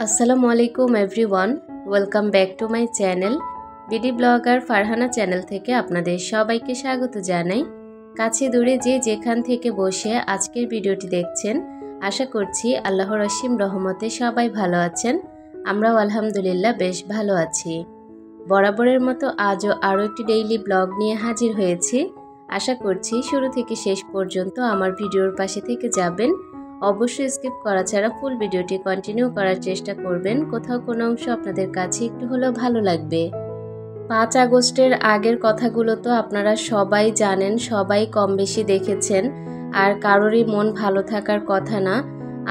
আসসালামু আলাইকুম everyone, welcome back to my channel BD blogger Farhana channel থেকে আপনাদের সবাইকে স্বাগত জানাই। কাছে দূরে যে যেখান থেকে বসে আজকের ভিডিওটি দেখছেন, আশা করছি আল্লাহর অসীম রহমতে সবাই ভালো আছেন। আমরাও আলহামদুলিল্লাহ বেশ ভালো আছি। বরাবরের মতো আজও আরও একটি ডেইলি ব্লগ নিয়ে হাজির হয়েছি। আশা করছি শুরু থেকে শেষ পর্যন্ত আমার ভিডিওর পাশে থেকে যাবেন। অবশ্যই স্কিপ করা ছাড়া ফুল ভিডিওটি কন্টিনিউ করার চেষ্টা করবেন। কোথাও কোনো অংশ আপনাদের কাছে একটু হলেও ভালো লাগবে। 5 আগস্টের আগের কথাগুলো তো আপনারা সবাই জানেন, সবাই কম বেশি দেখেছেন, আর কারোরই মন ভালো থাকার কথা না।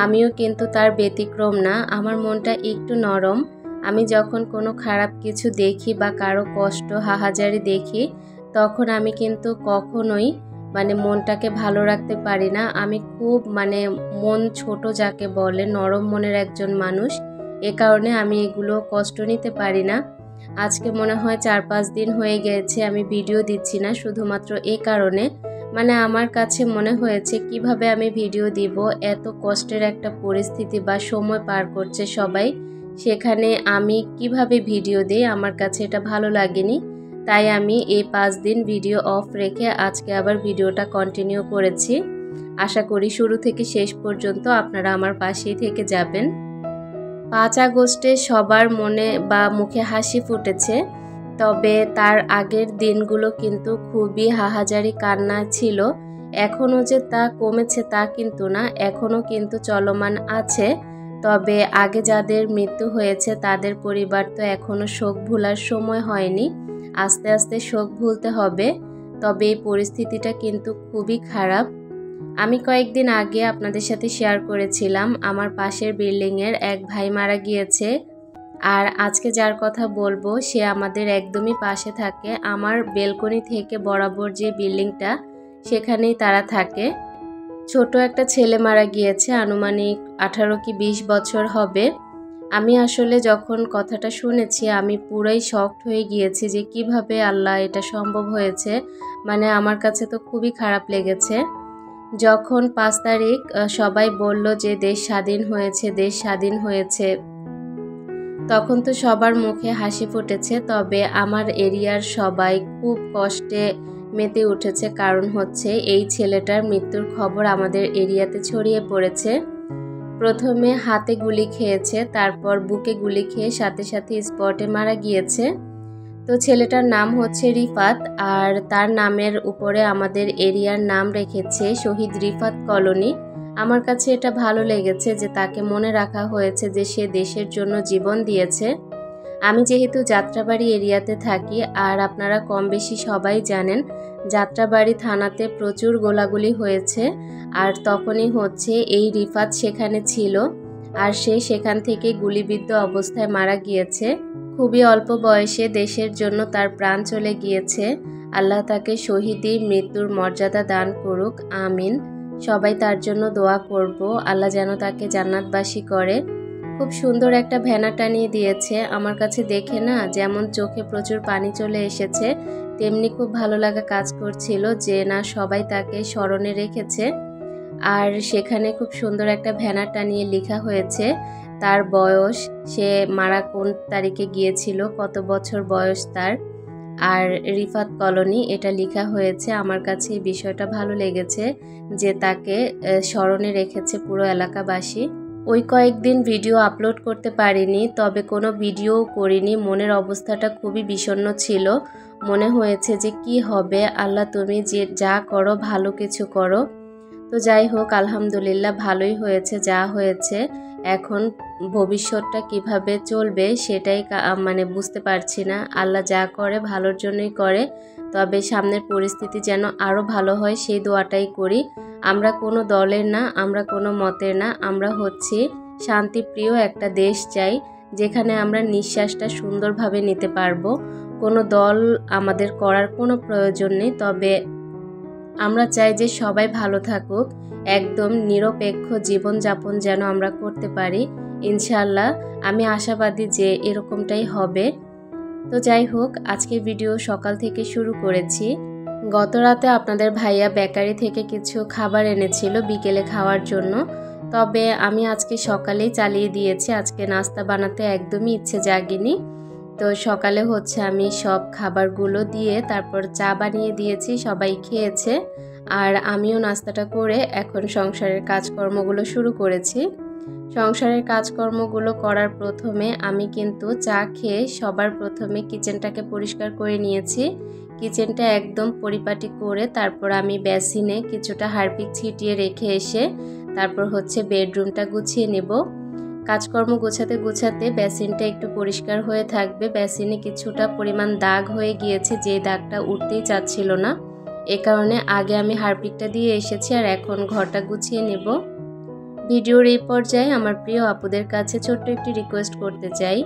আমিও কিন্তু তার ব্যতিক্রম না। আমার মনটা একটু নরম। আমি যখন কোনো খারাপ কিছু দেখি বা কারো কষ্ট হাহাজারি দেখি, তখন আমি কিন্তু কখনোই মনটাকে ভালো রাখতে পারি না। আমি খুব মন ছোট যাকে বলে, নরম মনের একজন মানুষ। এ কারণে আমি এগুলো কষ্ট নিতে পারি না। আজকে মনে হয় 4-5 দিন হয়ে গেছে আমি ভিডিও দিচ্ছি না, শুধুমাত্র এই কারণে আমার কাছে মনে হয়েছে কিভাবে আমি ভিডিও দিব। এত কষ্টের একটা পরিস্থিতি বা সময় পার করছে সবাই, সেখানে আমি কিভাবে ভিডিও দিই, আমার কাছে এটা ভালো লাগেনি। তাই আমি এই 5 দিন ভিডিও অফ রেখে আজকে আবার ভিডিওটা কন্টিনিউ করেছি। আশা করি শুরু থেকে শেষ পর্যন্ত আপনারা আমার পাশেই থেকে যাবেন। 5 আগস্টে সবার মনে বা মুখে হাসি ফুটেছে, তবে তার আগের দিনগুলো কিন্তু খুবই হাহাজারি কান্না ছিল। এখনও যে তা কমেছে তা কিন্তু না, এখনও কিন্তু চলমান আছে। তবে আগে যাদের মৃত্যু হয়েছে তাদের পরিবার তো এখনও শোক ভোলার সময় হয়নি। আস্তে আস্তে শোক ভুলতে হবে। তবে এই পরিস্থিতিটা কিন্তু খুবই খারাপ। আমি কয়েকদিন আগে আপনাদের সাথে শেয়ার করেছিলাম আমার পাশের বিল্ডিংয়ের এক ভাই মারা গিয়েছে। আর আজকে যার কথা বলবো সে আমাদের একদমই পাশে থাকে। আমার বেলকনি থেকে বরাবর যে বিল্ডিংটা, সেখানেই তারা থাকে। ছোট একটা ছেলে মারা গিয়েছে, আনুমানিক 18 কি 20 বছর হবে। আমি আসলে যখন কথাটা শুনেছি আমি পুরাই শকড হয়ে গিয়েছি যে কিভাবে আল্লাহ এটা সম্ভব হয়েছে। আমার কাছে তো খুবই খারাপ লেগেছে। যখন 5 তারিখ সবাই বলল যে দেশ স্বাধীন হয়েছে, দেশ স্বাধীন হয়েছে, তখন তো সবার মুখে হাসি ফুটেছে। তবে আমার এরিয়ার সবাই খুব কষ্টে মেতে উঠেছে, কারণ হচ্ছে এই ছেলেটার মৃত্যুর খবর আমাদের এরিয়াতে ছড়িয়ে পড়েছে। প্রথমে হাতে গুলি খেয়েছে, তারপর বুকে গুলি খেয়ে সাথে সাথে স্পটে মারা গিয়েছে। তো ছেলেটার নাম হচ্ছে রিফাত, আর তার নামের উপরে আমাদের এরিয়ার নাম রেখেছে শহীদ রিফাত কলোনি। আমার কাছে এটা ভালো লেগেছে যে তাকে মনে রাখা হয়েছে যে সে দেশের জন্য জীবন দিয়েছে। আমি যেহেতু যাত্রাবাড়ি এরিয়াতে থাকি, আর আপনারা কম বেশি সবাই জানেন যাত্রাবাড়ি থানাতে প্রচুর গোলাগুলি হয়েছে, আর তখনই হচ্ছে এই রিফাত সেখানে ছিল, আর সে সেখান থেকে গুলিবিদ্ধ অবস্থায় মারা গিয়েছে। খুবই অল্প বয়সে দেশের জন্য তার প্রাণ চলে গিয়েছে। আল্লাহ তাকে শহীদি মৃত্যুর মর্যাদা দান করুক, আমিন। সবাই তার জন্য দোয়া করব, আল্লাহ যেন তাকে জান্নাতবাসী করে। খুব সুন্দর একটা ভ্যানা টানিয়ে দিয়েছে। আমার কাছে দেখে না যেমন চোখে প্রচুর পানি চলে এসেছে, তেমনি খুব ভালো লাগা কাজ করছিল যে না সবাই তাকে স্মরণে রেখেছে। আর সেখানে খুব সুন্দর একটা ভ্যানা টানিয়ে লেখা হয়েছে তার বয়স, সে মারা কোন তারিখে গিয়েছিল, কত বছর বয়স তার, আর রিফাত কলোনি এটা লেখা হয়েছে। আমার কাছে এই বিষয়টা ভালো লেগেছে যে তাকে স্মরণে রেখেছে পুরো এলাকাবাসী। ওই কয়েকদিন ভিডিও আপলোড করতে পারিনি, তবে কোনো ভিডিও করিনি। মনের অবস্থাটা খুবই বিষণ্ণ ছিল। মনে হয়েছে যে কি হবে, আল্লাহ তুমি যে যা করো ভালো কিছু করো। তো যাই হোক, আলহামদুলিল্লাহ ভালোই হয়েছে যা হয়েছে। এখন ভবিষ্যৎটা কিভাবে চলবে সেটাই বুঝতে পারছি না। আল্লাহ যা করে ভালোর জন্যই করে, তবে সামনের পরিস্থিতি যেন আরও ভালো হয় সেই দোয়াটাই করি। আমরা কোনো দলের না, আমরা কোনো মতের না, আমরা হচ্ছি শান্তিপ্রিয় একটা দেশ চাই, যেখানে আমরা নিঃশ্বাসটা সুন্দরভাবে নিতে পারবো। কোনো দল আমাদের করার কোনো প্রয়োজন নেই, তবে আমরা চাই যে সবাই ভালো থাকুক, একদম নিরপেক্ষ জীবনযাপন যেন আমরা করতে পারি। ইনশাআল্লাহ আমি আশাবাদী যে এরকমটাই হবে। তো যাই হোক, আজকের ভিডিও সকাল থেকে শুরু করেছি। গত রাতে আপনাদের ভাইয়া বেকারি থেকে কিছু খাবার এনেছিল বিকেলে খাওয়ার জন্য। তবে আমি আজকে সকালেই চালিয়ে দিয়েছি, আজকে নাস্তা বানাতে একদমই ইচ্ছে জাগেনি। তো সকালে হচ্ছে আমি সব খাবারগুলো দিয়ে তারপর চা বানিয়ে দিয়েছি, সবাই খেয়েছে। আর আমিও নাস্তাটা করে এখন সংসারের কাজকর্মগুলো শুরু করেছি। সংসারের কাজকর্মগুলো করার প্রথমে আমি কিন্তু চা খেয়ে সবার প্রথমে কিচেনটাকে পরিষ্কার করে নিয়েছি। কিচেনটা একদম পরিপাটি করে তারপর আমি বেসিনে কিছুটা হারপিক ছিটিয়ে রেখে এসে তারপর হচ্ছে বেডরুমটা গুছিয়ে নেব। কাজকর্ম গোছাতে গোছাতে বেসিনটা একটু পরিষ্কার হয়ে থাকবে। বেসিনে কিছুটা পরিমাণ দাগ হয়ে গিয়েছে, যে দাগটা উঠতেই চাচ্ছিল না। এ কারণে আগে আমি হারপিকটা দিয়ে এসেছি আর এখন ঘরটা গুছিয়ে নেব। ভিডিওর এই পর্যায়ে আমার প্রিয় আপুদের কাছে ছোট্ট একটি রিকোয়েস্ট করতে চাই,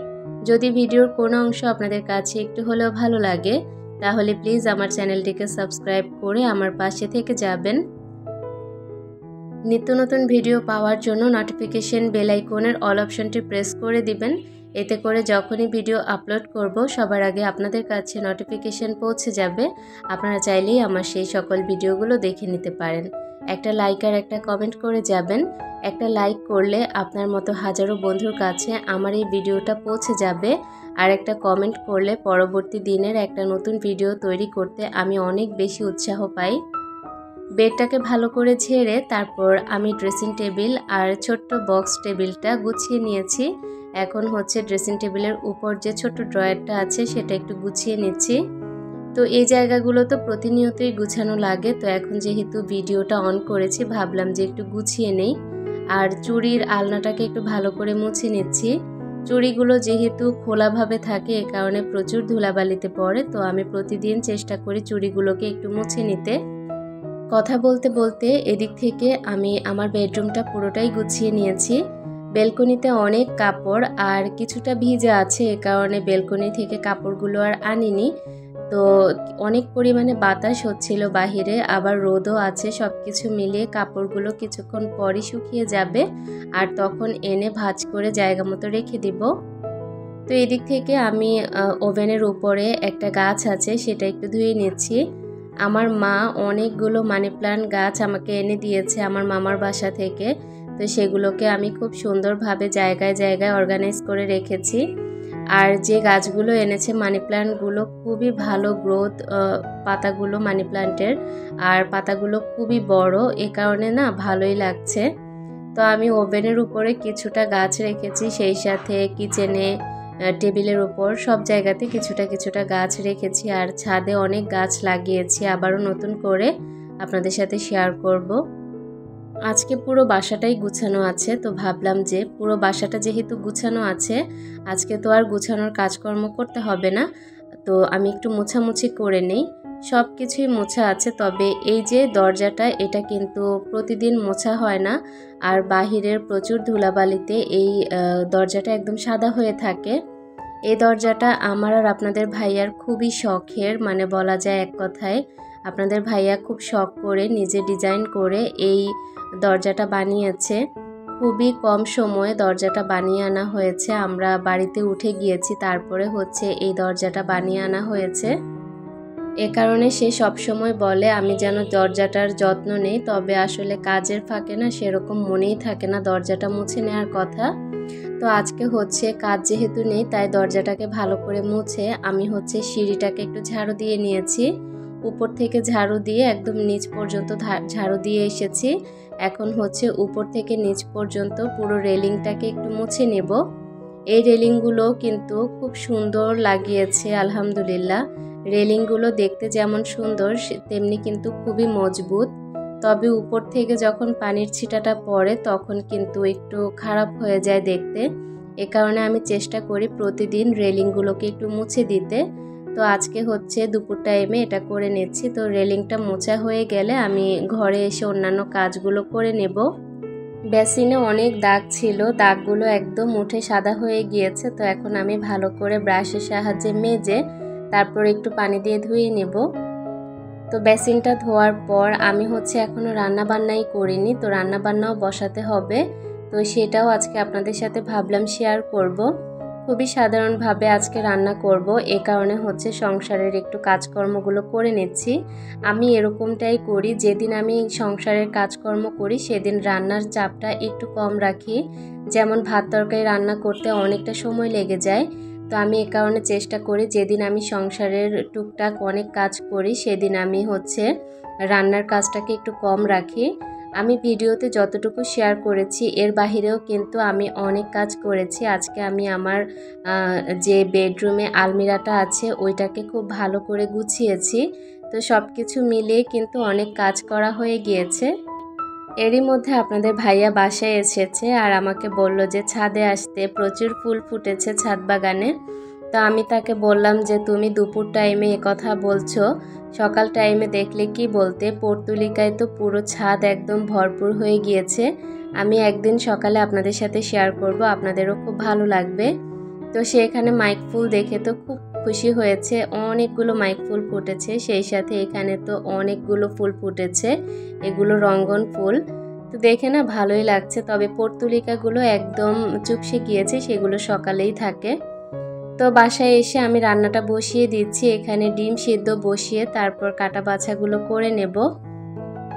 যদি ভিডিওর কোনো অংশ আপনাদের কাছে একটু হলেও ভালো লাগে তাহলে প্লিজ আমার চ্যানেলটিকে সাবস্ক্রাইব করে আমার পাশে থেকে যাবেন। নিত্য নতুন ভিডিও পাওয়ার জন্য নোটিফিকেশন বেল আইকনের অল অপশনটি প্রেস করে দিবেন। এতে করে যখনই ভিডিও আপলোড করব সবার আগে আপনাদের কাছে নোটিফিকেশন পৌঁছে যাবে। আপনারা চাইলেই আমার সেই সকল ভিডিওগুলো দেখে নিতে পারেন। একটা লাইক আর একটা কমেন্ট করে যাবেন। একটা লাইক করলে আপনার মতো হাজারো বন্ধুর কাছে আমার এই ভিডিওটা পৌঁছে যাবে, আর একটা কমেন্ট করলে পরবর্তী দিনের একটা নতুন ভিডিও তৈরি করতে আমি অনেক বেশি উৎসাহ পাই। বেডটাকে ভালো করে ঝেড়ে তারপর আমি ড্রেসিং টেবিল আর ছোট্ট বক্স টেবিলটা গুছিয়ে নিয়েছি। এখন হচ্ছে ড্রেসিং টেবিলের উপর যে ছোট্ট ড্রয়ারটা আছে সেটা একটু গুছিয়ে নিচ্ছি। তো এই জায়গাগুলো তো প্রতিনিয়তই গুছানো লাগে, তো এখন যেহেতু ভিডিওটা অন করেছি ভাবলাম যে একটু গুছিয়ে নেই। আর চুড়ির আলনাটাকে একটু ভালো করে মুছে নিচ্ছি। চুড়িগুলো যেহেতু খোলাভাবে থাকে এ কারণে প্রচুর ধুলাবালিতে পড়ে, তো আমি প্রতিদিন চেষ্টা করি চুড়িগুলোকে একটু মুছে নিতে। কথা বলতে বলতে এদিক থেকে আমি আমার বেডরুমটা পুরোটাই গুছিয়ে নিয়েছি। বেলকনিতে অনেক কাপড় আর কিছুটা ভিজে আছে, এ কারণে বেলকনি থেকে কাপড়গুলো আর আনিনি। তো অনেক পরিমাণে বাতাস হচ্ছিল বাহিরে, আবার রোদও আছে, সব কিছু মিলিয়ে কাপড়গুলো কিছুক্ষণ পরই শুকিয়ে যাবে আর তখন এনে ভাঁজ করে জায়গা মতো রেখে দিব। তো এদিক থেকে আমি ওভেনের উপরে একটা গাছ আছে সেটা একটু ধুয়ে নিচ্ছি। আমার মা অনেকগুলো মানি প্ল্যান্ট গাছ আমাকে এনে দিয়েছে আমার মামার বাসা থেকে, তো সেগুলোকে আমি খুব সুন্দরভাবে জায়গায় জায়গায় অর্গানাইজ করে রেখেছি। আর যে গাছগুলো এনেছে মানি প্ল্যান্টগুলো খুবই ভালো গ্রোথ, পাতাগুলো মানি প্ল্যান্টের, আর পাতাগুলো খুবই বড়, এ কারণে না ভালোই লাগছে। তো আমি ওভেনের উপরে কিছুটা গাছ রেখেছি, সেই সাথে কিচেনে টেবিলের উপর সব জায়গাতে কিছুটা কিছুটা গাছ রেখেছি। আর ছাদে অনেক গাছ লাগিয়েছি, আবারও নতুন করে আপনাদের সাথে শেয়ার করব। আজকে পুরো বাসাটাই গুছানো আছে, তো ভাবলাম যে পুরো বাসাটা যেহেতু গুছানো আছে আজকে তো আর গুছানোর কাজকর্ম করতে হবে না, তো আমি একটু মোছামুছি করে নেই। সব কিছুই মোছা আছে, তবে এই যে দরজাটা এটা কিন্তু প্রতিদিন মোছা হয় না, আর বাহিরের প্রচুর ধুলাবালিতে এই দরজাটা একদম সাদা হয়ে থাকে। এই দরজাটা আমার আর আপনাদের ভাইয়ার খুবই শখের, মানে বলা যায় এক কথায় আপনাদের ভাইয়া খুব শখ করে নিজে ডিজাইন করে এই দরজাটা বানিয়েছে। খুবই কম সময়ে দরজাটা বানিয়ে আনা হয়েছে, আমরা বাড়িতে উঠে গিয়েছি তারপরে হচ্ছে এই দরজাটা বানিয়ে আনা হয়েছে। এ কারণে সে সবসময় বলে আমি যেন দরজাটার যত্ন নেই, তবে আসলে কাজের ফাঁকে না সেরকম মনেই থাকে না দরজাটা মুছে নেওয়ার কথা। তো আজকে হচ্ছে কাজ যেহেতু নেই তাই দরজাটাকে ভালো করে মুছে আমি হচ্ছে সিঁড়িটাকে একটু ঝাড়ু দিয়ে নিয়েছি। উপর থেকে ঝাড়ু দিয়ে একদম নিচ পর্যন্ত ঝাড়ু দিয়ে এসেছি। এখন হচ্ছে উপর থেকে নিচ পর্যন্ত পুরো রেলিংটাকে একটু মুছে নেব। এই রেলিংগুলো কিন্তু খুব সুন্দর লাগিয়েছে আলহামদুলিল্লাহ। রেলিংগুলো দেখতে যেমন সুন্দর তেমনি কিন্তু খুবই মজবুত, তবে উপর থেকে যখন পানির ছিটাটা পড়ে তখন কিন্তু একটু খারাপ হয়ে যায় দেখতে। এ কারণে আমি চেষ্টা করি প্রতিদিন রেলিংগুলোকে একটু মুছে দিতে। তো আজকে হচ্ছে দুপুর টাইমে এটা করে নিচ্ছি। তো রেলিংটা মোছা হয়ে গেলে আমি ঘরে এসে অন্যান্য কাজগুলো করে নেব। বেসিনে অনেক দাগ ছিল, দাগগুলো একদম উঠে সাদা হয়ে গিয়েছে, তো এখন আমি ভালো করে ব্রাশের সাহায্যে মেজে তারপর একটু পানি দিয়ে ধুয়ে নেব। তো বেসিনটা ধোয়ার পর আমি হচ্ছে এখনও রান্নাবান্নাই করিনি, তো রান্নাবান্নাও বসাতে হবে, তো সেটাও আজকে আপনাদের সাথে ভাবলাম শেয়ার করব। খুবই সাধারণভাবে আজকে রান্না করব, এ কারণে হচ্ছে সংসারের একটু কাজকর্মগুলো করে নিচ্ছি। আমি এরকমটাই করি, যেদিন আমি সংসারের কাজকর্ম করি সেদিন রান্নার চাপটা একটু কম রাখি। যেমন ভাত তরকারি রান্না করতে অনেকটা সময় লেগে যায়, তো আমি এ কারণে চেষ্টা করি যেদিন আমি সংসারের টুকটাক অনেক কাজ করি সেদিন আমি হচ্ছে রান্নার কাজটাকে একটু কম রাখি। আমি ভিডিওতে যতটুকু শেয়ার করেছি এর বাহিরেও কিন্তু আমি অনেক কাজ করেছি। আজকে আমি আমার যে বেডরুমে আলমিরাটা আছে ওইটাকে খুব ভালো করে গুছিয়েছি। তো সব কিছু মিলিয়ে কিন্তু অনেক কাজ করা হয়ে গিয়েছে। এরই মধ্যে আপনাদের ভাইয়া বাসায় এসেছে আর আমাকে বলল যে ছাদে আসতে, প্রচুর ফুল ফুটেছে ছাদ বাগানে। তো আমি তাকে বললাম যে তুমি দুপুর টাইমে কথা বলছো, সকাল টাইমে দেখলে কি বলতে। পর্তুলিকায় তো পুরো ছাদ একদম ভরপুর হয়ে গিয়েছে। আমি একদিন সকালে আপনাদের সাথে শেয়ার করব, আপনাদেরও খুব ভালো লাগবে। তো সে এখানে মাইক ফুল দেখে তো খুব খুশি হয়েছে, অনেকগুলো মাইক ফুল ফুটেছে, সেই সাথে এখানে তো অনেকগুলো ফুল ফুটেছে, এগুলো রঙ্গন ফুল। তো দেখে না ভালোই লাগছে, তবে পর্তুলিকাগুলো একদম চুপসে গিয়েছে, সেগুলো সকালেই থাকে। তো বাসায় এসে আমি রান্নাটা বসিয়ে দিচ্ছি, এখানে ডিম সিদ্ধ বসিয়ে তারপর কাটা বাছাগুলো করে নেব।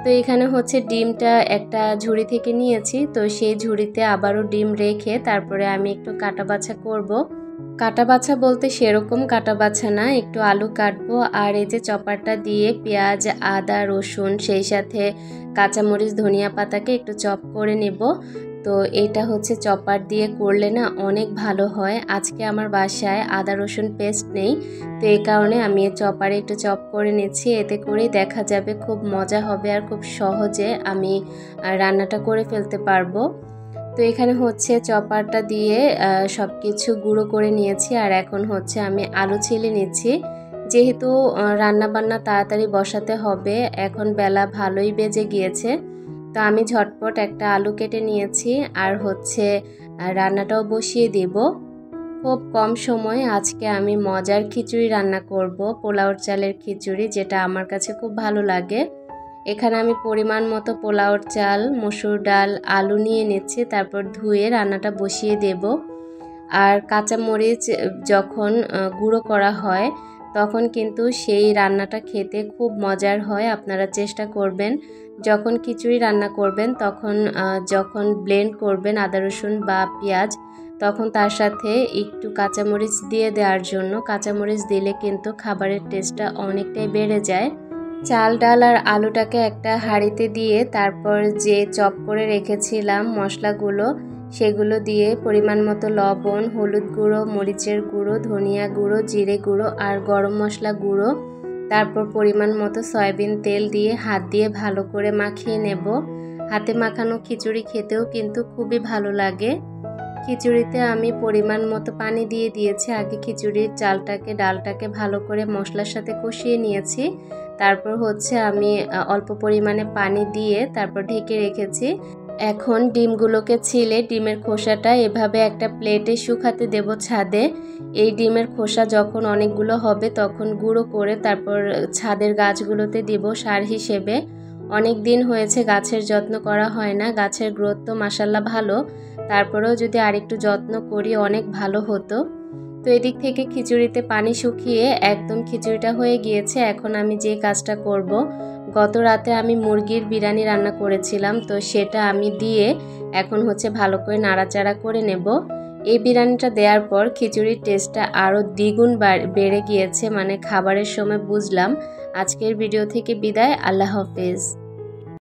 তো এখানে হচ্ছে ডিমটা একটা ঝুড়ি থেকে নিয়েছি, তো সেই ঝুড়িতে আবারও ডিম রেখে তারপরে আমি একটু কাটা বাছা করব। কাটা বাছা বলতে সেরকম কাটা বাছা না, একটু আলু কাটবো আর এই যে চপারটা দিয়ে পেঁয়াজ, আদা, রসুন, সেই সাথে কাঁচামরিচ, ধনিয়া পাতাকে একটু চপ করে নেব। তো এটা হচ্ছে চপার দিয়ে করলে না অনেক ভালো হয়। আজকে আমার বাসায় আদা রসুন পেস্ট নেই, তো এই কারণে আমি চপারে একটু চপ করে নিচ্ছি। এতে করেই দেখা যাবে খুব মজা হবে আর খুব সহজে আমি রান্নাটা করে ফেলতে পারবো। তো এখানে হচ্ছে চপারটা দিয়ে সব কিছু গুঁড়ো করে নিয়েছি আর এখন হচ্ছে আমি আলু ছিলে নিচ্ছি। যেহেতু রান্না বান্না তাড়াতাড়ি বসাতে হবে, এখন বেলা ভালোই বেজে গিয়েছে, তো আমি ঝটপট একটা আলু কেটে নিয়েছি আর হচ্ছে রান্নাটাও বসিয়ে দেব। খুব কম সময়ে আজকে আমি মজার খিচুড়ি রান্না করব, পোলাওর চালের খিচুড়ি, যেটা আমার কাছে খুব ভালো লাগে। এখানে আমি পরিমাণ মতো পোলাওর চাল, মসুর ডাল, আলু নিয়ে নিচ্ছি, তারপর ধুয়ে রান্নাটা বসিয়ে দেব। আর কাঁচামরিচ যখন গুঁড়ো করা হয় তখন কিন্তু সেই রান্নাটা খেতে খুব মজার হয়। আপনারা চেষ্টা করবেন যখন খিচুড়ি রান্না করবেন তখন যখন ব্লেন্ড করবেন আদা রসুন বা পেঁয়াজ, তখন তার সাথে একটু কাঁচামরিচ দিয়ে দেওয়ার জন্য। কাঁচামরিচ দিলে কিন্তু খাবারের টেস্টটা অনেকটাই বেড়ে যায়। চাল, ডাল আর আলুটাকে একটা হাঁড়িতে দিয়ে তারপর যে চপ করে রেখেছিলাম মশলাগুলো সেগুলো দিয়ে পরিমাণ মতো লবণ, হলুদ গুঁড়ো, মরিচের গুঁড়ো, ধনিয়া গুঁড়ো, জিরে গুঁড়ো আর গরম মশলা গুঁড়ো, তারপর পরিমাণ মতো সয়াবিন তেল দিয়ে হাত দিয়ে ভালো করে মাখিয়ে নেব। হাতে মাখানো খিচুড়ি খেতেও কিন্তু খুবই ভালো লাগে। খিচুড়িতে আমি পরিমাণ মতো পানি দিয়ে দিয়েছি। আগে খিচুড়ির চালটাকে, ডালটাকে ভালো করে মশলার সাথে কষিয়ে নিয়েছি, তারপর হচ্ছে আমি অল্প পরিমাণে পানি দিয়ে তারপর ঢেকে রেখেছি। এখন ডিমগুলোকে ছিলে ডিমের খোসাটা এভাবে একটা প্লেটে শুকাতে দেব ছাদে। এই ডিমের খোসা যখন অনেকগুলো হবে তখন গুঁড়ো করে তারপর ছাদের গাছগুলোতে দিব সার হিসেবে। অনেক দিন হয়েছে গাছের যত্ন করা হয় না, গাছের গ্রোথ তো মাশাল্লাহ ভালো, তারপরেও যদি আরেকটু যত্ন করি অনেক ভালো হতো। তো এদিক থেকে খিচুড়িতে পানি শুকিয়ে একদম খিচুড়িটা হয়ে গিয়েছে। এখন আমি যে কাজটা করব, গত রাতে আমি মুরগির বিরিয়ানি রান্না করেছিলাম, তো সেটা আমি দিয়ে এখন হচ্ছে ভালো করে নাড়াচাড়া করে নেব। এই বিরিয়ানিটা দেওয়ার পর খিচুড়ির টেস্টটা আরও দ্বিগুণ বেড়ে গিয়েছে, মানে খাবারের সময় বুঝলাম। আজকের ভিডিও থেকে বিদায়, আল্লাহ হাফেজ।